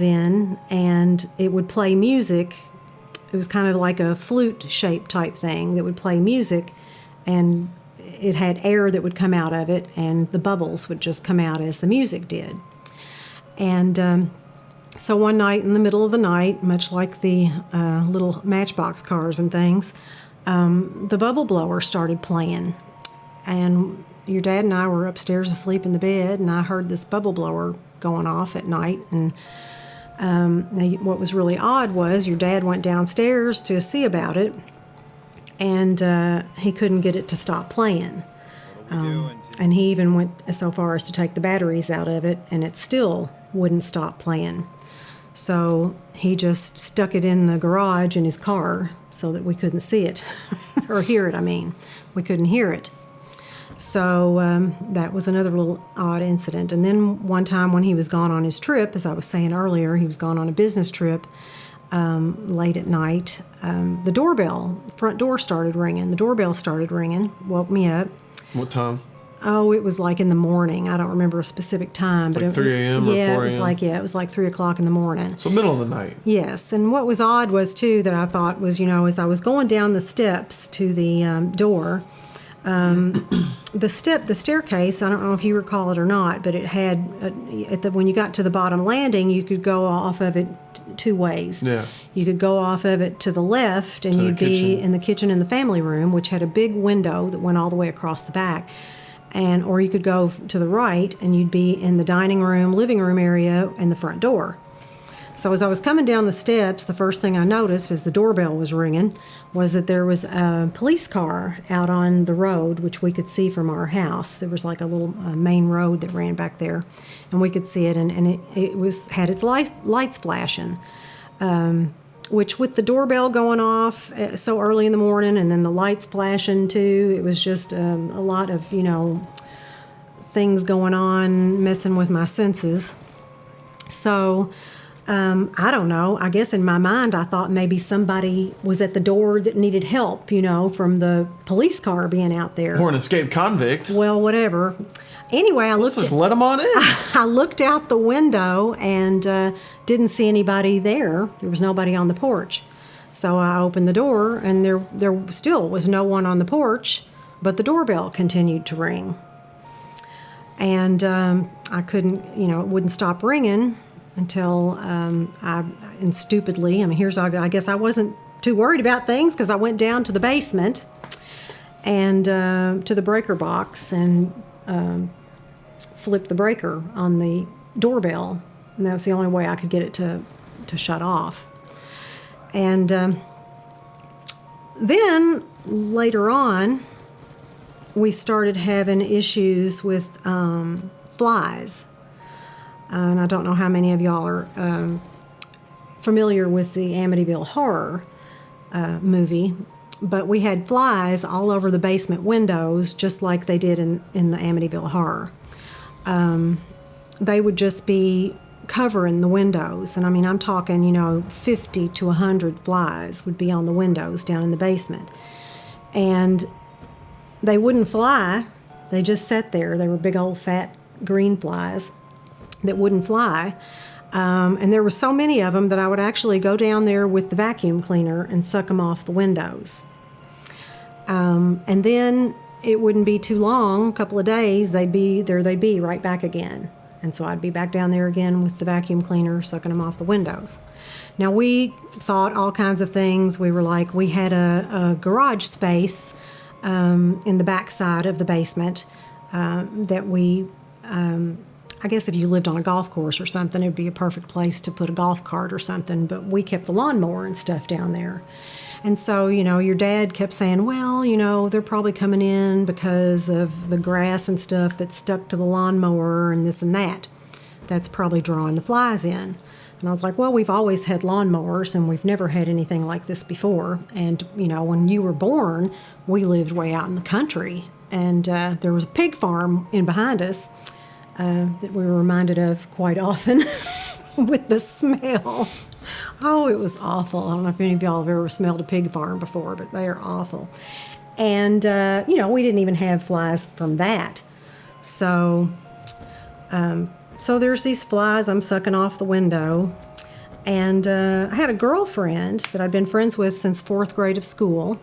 in, and it would play music. It was kind of like a flute-shaped type thing that would play music, and it had air that would come out of it, and the bubbles would just come out as the music did. And so one night in the middle of the night, much like the little Matchbox cars and things, the bubble blower started playing. And your dad and I were upstairs asleep in the bed, and I heard this bubble blower going off at night. And what was really odd was your dad went downstairs to see about it, and he couldn't get it to stop playing. And he even went so far as to take the batteries out of it, and it still wouldn't stop playing. So he just stuck it in the garage in his car so that we couldn't see it, or hear it, I mean. We couldn't hear it. So that was another little odd incident. And then one time when he was gone on his trip, as I was saying earlier, he was gone on a business trip late at night. The front door started ringing. The doorbell started ringing, woke me up. What time? Oh, it was like in the morning. I don't remember a specific time. Like 3 a.m. or 4 a.m.? It was like 3 o'clock in the morning. So middle of the night. Yes. And what was odd was, too, that I thought was, as I was going down the steps to the door, the staircase, I don't know if you recall it or not, but it had, when you got to the bottom landing, you could go off of it two ways. Yeah. You could go off of it to the left, and you'd be in the kitchen and the family room, which had a big window that went all the way across the back. Or you could go to the right, and you'd be in the dining room, living room area, and the front door. So as I was coming down the steps, the first thing I noticed as the doorbell was ringing was that there was a police car out on the road, which we could see from our house. There was like a little main road that ran back there, and we could see it, and it had its lights flashing, which with the doorbell going off so early in the morning and then the lights flashing too, it was just a lot of, things going on, messing with my senses. So I don't know. I guess in my mind, I thought maybe somebody was at the door that needed help, from the police car being out there. Or an escaped convict. Well, whatever. Anyway, Let's just let them on in. I looked out the window and didn't see anybody there. There was nobody on the porch. So I opened the door, and there still was no one on the porch, but the doorbell continued to ring. And I couldn't, it wouldn't stop ringing until stupidly, I guess I wasn't too worried about things because I went down to the basement and to the breaker box and flipped the breaker on the doorbell, and that was the only way I could get it to shut off. And then later on, we started having issues with flies. And I don't know how many of y'all are familiar with the Amityville Horror movie, but we had flies all over the basement windows, just like they did in the Amityville Horror. They would just be covering the windows, and I'm talking, 50 to 100 flies would be on the windows down in the basement. And they wouldn't fly, they just sat there. They were big old fat green flies that wouldn't fly. And there were so many of them that I would actually go down there with the vacuum cleaner and suck them off the windows. And then it wouldn't be too long, a couple of days, they'd be right back again. And so I'd be back down there again with the vacuum cleaner, sucking them off the windows. Now, we thought all kinds of things. We had a garage space in the back side of the basement that we... I guess if you lived on a golf course or something, it'd be a perfect place to put a golf cart or something, but we kept the lawnmower and stuff down there. And so, your dad kept saying, well, they're probably coming in because of the grass and stuff that's stuck to the lawnmower and this and that. That's probably drawing the flies in. And I was like, well, we've always had lawnmowers, and we've never had anything like this before. And, when you were born, we lived way out in the country, and there was a pig farm in behind us. That we were reminded of quite often with the smell. Oh, it was awful. I don't know if any of y'all have ever smelled a pig farm before, but they are awful. And, we didn't even have flies from that. So So there's these flies I'm sucking off the window. And I had a girlfriend that I'd been friends with since 4th grade of school.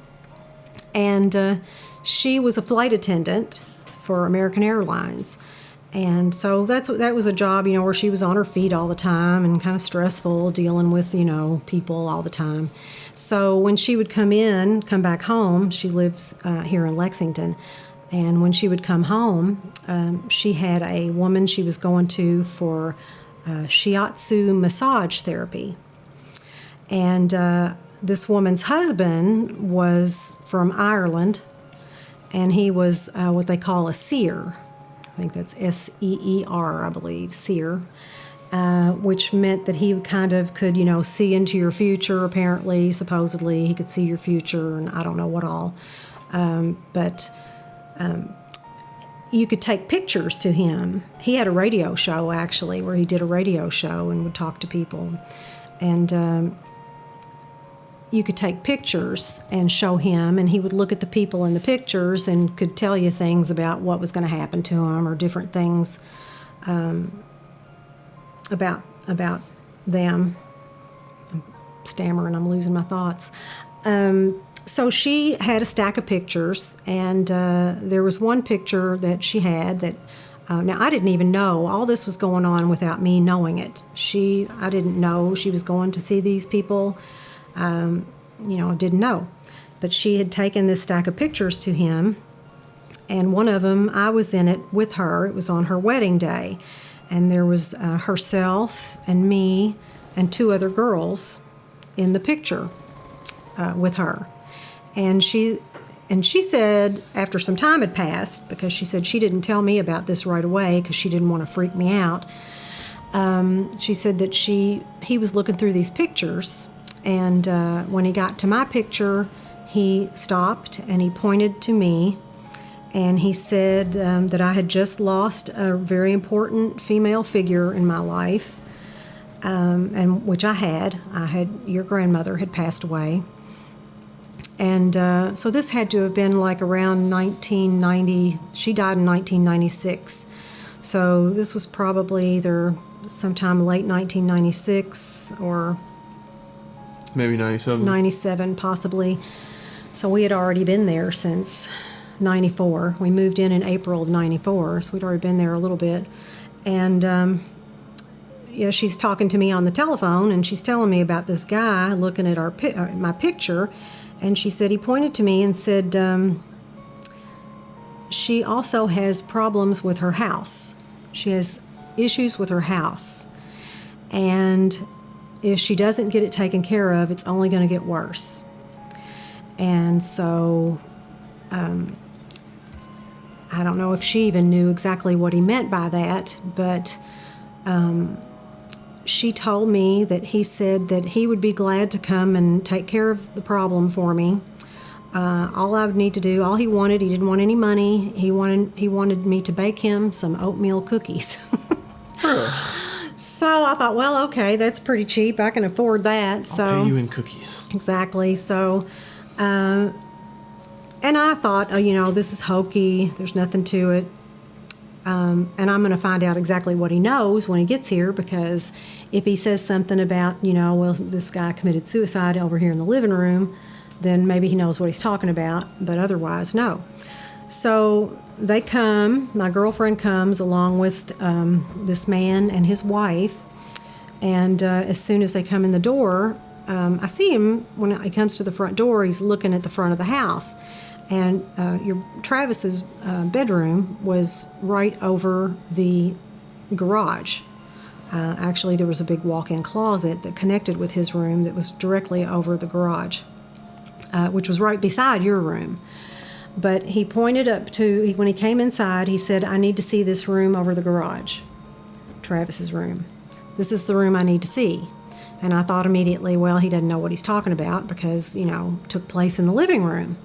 And she was a flight attendant for American Airlines. And so that was a job, where she was on her feet all the time and kind of stressful, dealing with, people all the time. So when she would come back home, she lives here in Lexington. And when she would come home, she had a woman she was going to for shiatsu massage therapy. And this woman's husband was from Ireland, and he was what they call a seer. I think that's S-E-E-R, I believe, seer, which meant that he kind of could, see into your future, apparently, supposedly. He could see your future, and I don't know what all. But you could take pictures to him. He had a radio show, actually, where he did a radio show and would talk to people. And you could take pictures and show him, and he would look at the people in the pictures and could tell you things about what was going to happen to them, or different things about them. I'm stammering, I'm losing my thoughts. So she had a stack of pictures, and there was one picture that she had that, now I didn't even know. All this was going on without me knowing it. I didn't know she was going to see these people. Didn't know. But she had taken this stack of pictures to him, and one of them, I was in it with her. It was on her wedding day, and there was herself and me and 2 other girls in the picture with her. And she said, after some time had passed, because she said she didn't tell me about this right away because she didn't want to freak me out, she said that he was looking through these pictures. And when he got to my picture, he stopped and he pointed to me, and he said that I had just lost a very important female figure in my life, and which I had. Your grandmother had passed away. And so this had to have been like around 1990. She died in 1996. So this was probably either sometime late 1996 or maybe 97. 97, possibly. So we had already been there since 94. We moved in April of 94, so we'd already been there a little bit. And she's talking to me on the telephone, and she's telling me about this guy looking at my picture. And she said, he pointed to me and said, she also has problems with her house. She has issues with her house. And if she doesn't get it taken care of, it's only going to get worse. And so I don't know if she even knew exactly what he meant by that, but she told me that he said that he would be glad to come and take care of the problem for me. All I would need to do, all he didn't want any money. He wanted me to bake him some oatmeal cookies. So I thought, well, okay, that's pretty cheap. I can afford that. I'll pay you in cookies. Exactly. So, and I thought, this is hokey. There's nothing to it. And I'm going to find out exactly what he knows when he gets here, because if he says something about, well, this guy committed suicide over here in the living room, then maybe he knows what he's talking about, but otherwise, no. So they come, my girlfriend comes along with this man and his wife, and as soon as they come in the door, I see him when he comes to the front door. He's looking at the front of the house, and Travis's bedroom was right over the garage. Actually, there was a big walk-in closet that connected with his room that was directly over the garage, which was right beside your room. But he pointed up to, when he came inside, he said, I need to see this room over the garage, Travis's room. This is the room I need to see. And I thought immediately, well, he doesn't know what he's talking about because, took place in the living room.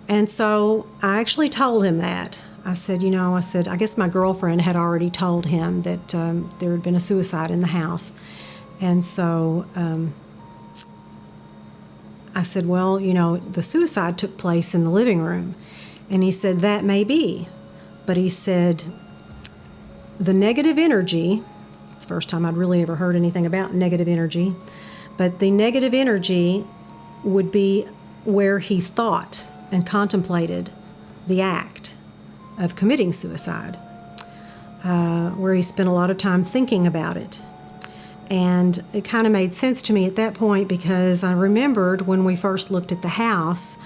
And so I actually told him that. I said, I guess my girlfriend had already told him that there had been a suicide in the house. And so I said, well, the suicide took place in the living room. And he said, that may be. But he said, the negative energy, it's the first time I'd really ever heard anything about negative energy, but the negative energy would be where he thought and contemplated the act of committing suicide, where he spent a lot of time thinking about it. And it kind of made sense to me at that point because I remembered when we first looked at the house,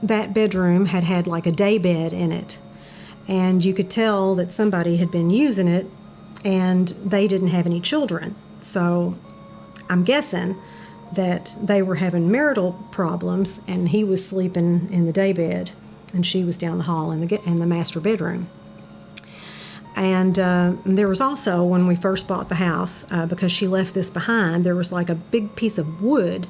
that bedroom had like a day bed in it. And you could tell that somebody had been using it and they didn't have any children. So I'm guessing that they were having marital problems and he was sleeping in the day bed and she was down the hall in the master bedroom. And there was also, when we first bought the house, because she left this behind, there was like a big piece of wood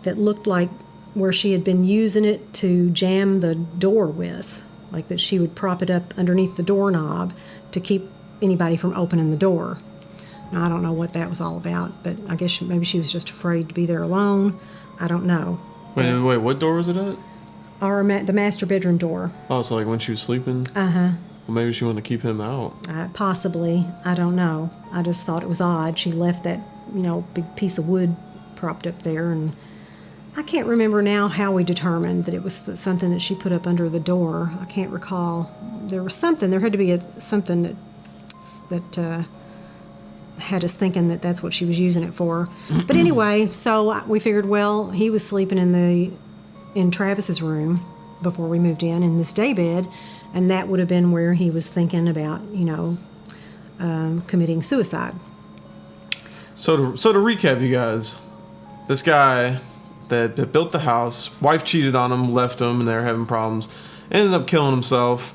that looked like where she had been using it to jam the door with, like that she would prop it up underneath the doorknob to keep anybody from opening the door. Now, I don't know what that was all about, but I guess maybe she was just afraid to be there alone. I don't know. Wait, what door was it at? The master bedroom door. Oh, so like when she was sleeping? Uh-huh. Well, maybe she wanted to keep him out. Possibly. I don't know. I just thought it was odd. She left that, big piece of wood propped up there, and I can't remember now how we determined that it was something that she put up under the door. I can't recall. There was something. There had to be something that had us thinking that that's what she was using it for. But anyway, so we figured, well, he was sleeping in Travis's room before we moved in this day bed, and that would have been where he was thinking about, committing suicide. So to recap, you guys, this guy that built the house, wife cheated on him, left him, and they were having problems, ended up killing himself,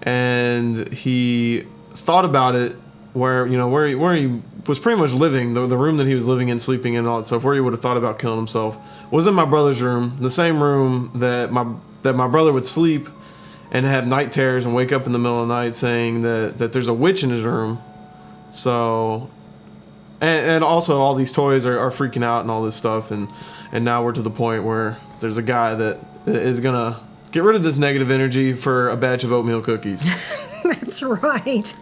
and he thought about it where he was pretty much living, the room that he was living in, sleeping in, and all that stuff, where he would have thought about killing himself was in my brother's room, the same room that my brother would sleep and have night terrors and wake up in the middle of the night saying that there's a witch in his room. So, and also all these toys are freaking out and all this stuff, and now we're to the point where there's a guy that is gonna get rid of this negative energy for a batch of oatmeal cookies. That's right.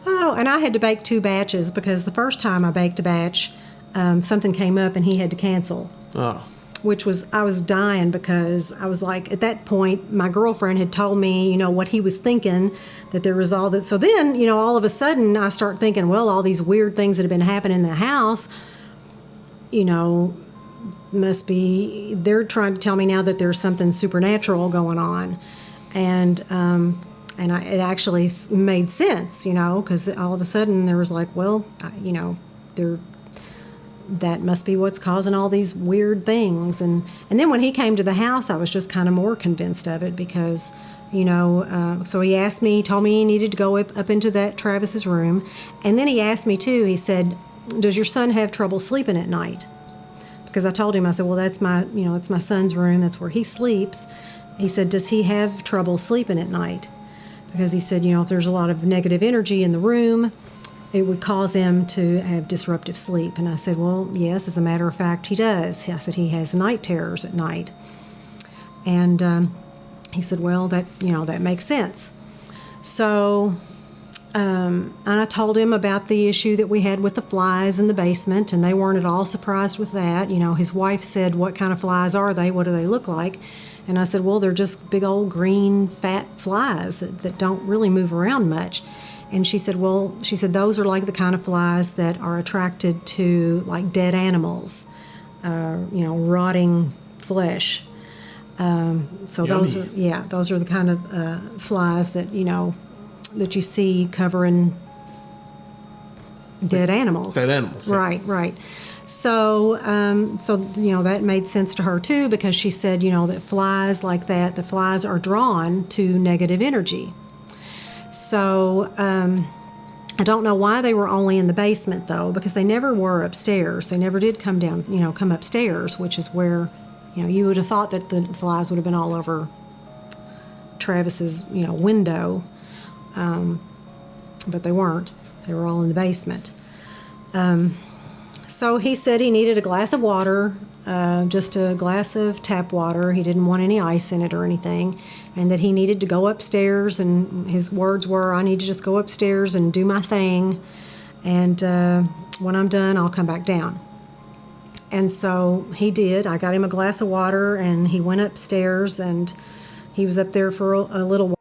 Oh, and I had to bake 2 batches because the first time I baked a batch, something came up and he had to cancel. Oh. I was dying because I was like, at that point, my girlfriend had told me, what he was thinking, that there was all that. So then, all of a sudden I start thinking, well, all these weird things that have been happening in the house, must be, they're trying to tell me now that there's something supernatural going on. And it actually made sense, because all of a sudden there was like, well, that must be what's causing all these weird things. And then when he came to the house, I was just kind of more convinced of it because, so he told me he needed to go up into that Travis's room. And then he asked me too, he said, does your son have trouble sleeping at night? Because I told him, I said, well, that's it's my son's room. That's where he sleeps. He said, does he have trouble sleeping at night? Because he said, if there's a lot of negative energy in the room, it would cause him to have disruptive sleep. And I said, well, yes, as a matter of fact, he does. I said, he has night terrors at night. And he said, well, that makes sense. So, and I told him about the issue that we had with the flies in the basement, and they weren't at all surprised with that. His wife said, what kind of flies are they? What do they look like? And I said, well, they're just big old green fat flies that don't really move around much. And she said, those are like the kind of flies that are attracted to like dead animals, rotting flesh. So Yummy. those are the kind of flies that, that you see covering dead animals. Dead animals. Yeah. Right. So, that made sense to her too, because she said, that flies like that, the flies are drawn to negative energy. So, I don't know why they were only in the basement though, because they never were upstairs. They never did come upstairs, which is where, you would have thought that the flies would have been all over Travis's, window. But they weren't. They were all in the basement. So he said he needed a glass of water just a glass of tap water. He didn't want any ice in it or anything, and that he needed to go upstairs. And his words were, "I need to just go upstairs and do my thing, and when I'm done, I'll come back down." And so he did. I got him a glass of water, and he went upstairs, and he was up there for a little while.